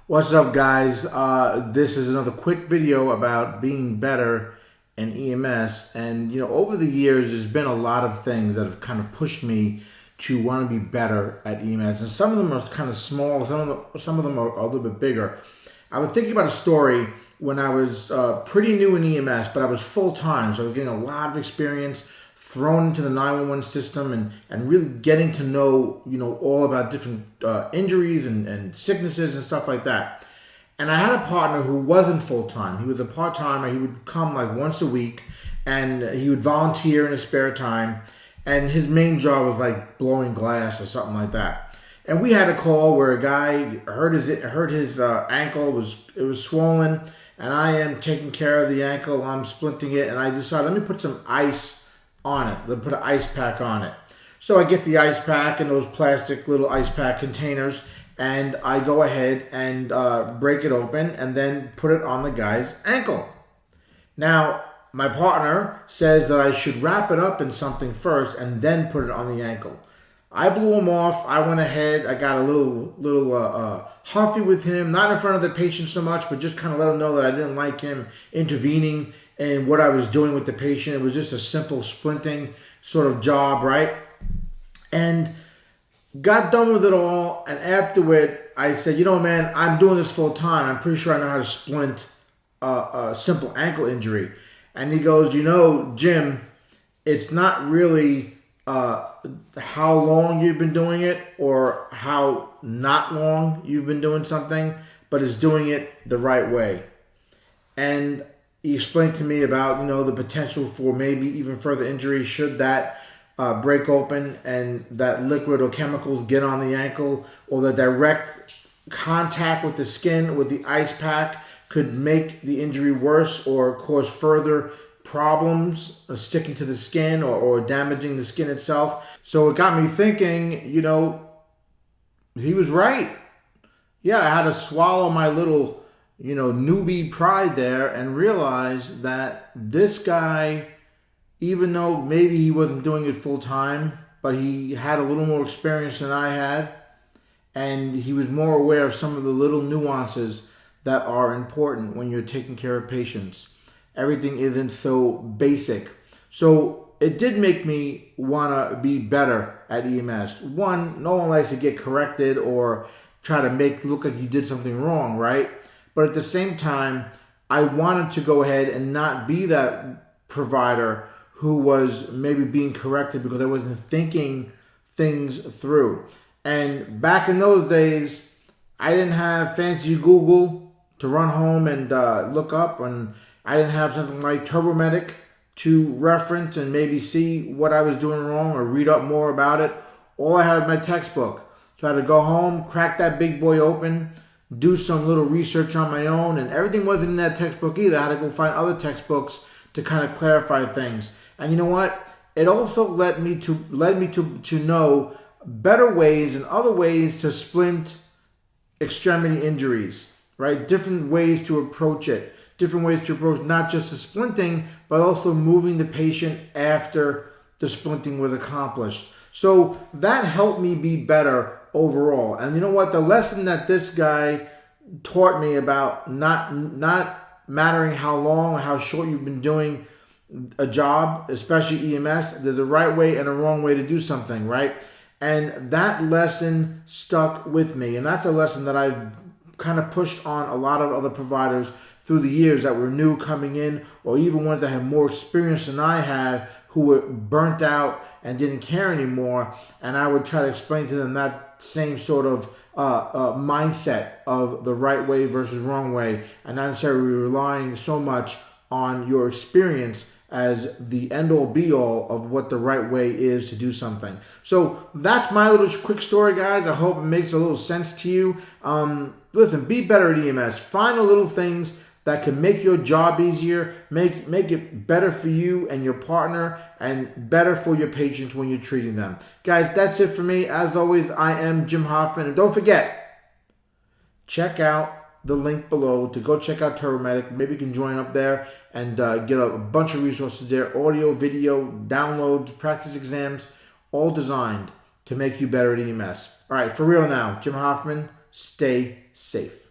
What's up, guys? This is another quick video about being better in EMS. And, over the years, there's been a lot of things that have kind of pushed me to want to be better at EMS. And some of them are kind of small, some of them are a little bit bigger. I was thinking about a story when I was pretty new in EMS, but I was full-time, so I was getting a lot of experience thrown into the 911 system and really getting to know, all about different injuries and sicknesses and stuff like that. And I had a partner who wasn't full-time. He was a part-timer. He would come like once a week, and he would volunteer in his spare time. And his main job was like blowing glass or something like that. And we had a call where a guy hurt his ankle. It was swollen, and I am taking care of the ankle. I'm splinting it, and I decided, let me put some ice on it. Let me put an ice pack on it. So I get the ice pack in those plastic little ice pack containers, and I go ahead and break it open and then put it on the guy's ankle. Now, my partner says that I should wrap it up in something first and then put it on the ankle. I blew him off. I went ahead. I got a little huffy with him, not in front of the patient so much, but just kind of let him know that I didn't like him intervening in what I was doing with the patient. It was just a simple splinting sort of job, right? And got done with it all. And afterward, I said, man, I'm doing this full time. I'm pretty sure I know how to splint a simple ankle injury. And he goes, Jim, it's not really how long you've been doing it or how not long you've been doing something, but it's doing it the right way. And he explained to me about, the potential for maybe even further injury should that break open and that liquid or chemicals get on the ankle, or the direct contact with the skin with the ice pack could make the injury worse or cause further problems sticking to the skin or damaging the skin itself. So it got me thinking, he was right. Yeah, I had to swallow my little, newbie pride there and realize that this guy, even though maybe he wasn't doing it full time, but he had a little more experience than I had, and he was more aware of some of the little nuances that are important when you're taking care of patients. Everything isn't so basic. So it did make me want to be better at EMS. One, no one likes to get corrected or try to make it look like you did something wrong, right? But at the same time, I wanted to go ahead and not be that provider who was maybe being corrected because I wasn't thinking things through. And back in those days, I didn't have fancy Google to run home and look up, and I didn't have something like TurboMedic to reference and maybe see what I was doing wrong or read up more about it. All I had was my textbook. So I had to go home, crack that big boy open, do some little research on my own, and everything wasn't in that textbook either. I had to go find other textbooks to kind of clarify things. And you know what? It also led me to know better ways and other ways to splint extremity injuries, right? Different ways to approach it. Different ways to approach not just the splinting, but also moving the patient after the splinting was accomplished. So that helped me be better overall. And you know what? The lesson that this guy taught me about not mattering how long or how short you've been doing a job, especially EMS, there's a right way and a wrong way to do something, right? And that lesson stuck with me. And that's a lesson that I've kind of pushed on a lot of other providers through the years that were new coming in, or even ones that had more experience than I had, who were burnt out and didn't care anymore. And I would try to explain to them that same sort of mindset of the right way versus wrong way, and not necessarily relying so much on your experience as the end-all be-all of what the right way is to do something. So that's my little quick story, guys. I hope it makes a little sense to you. Listen, be better at EMS. Find the little things that can make your job easier, make it better for you and your partner, and better for your patients when you're treating them. Guys, that's it for me. As always, I am Jim Hoffman. And don't forget, check out the link below to go check out TurboMedic. Maybe you can join up there and get a bunch of resources there. Audio, video, downloads, practice exams, all designed to make you better at EMS. All right, for real now, Jim Hoffman, stay safe.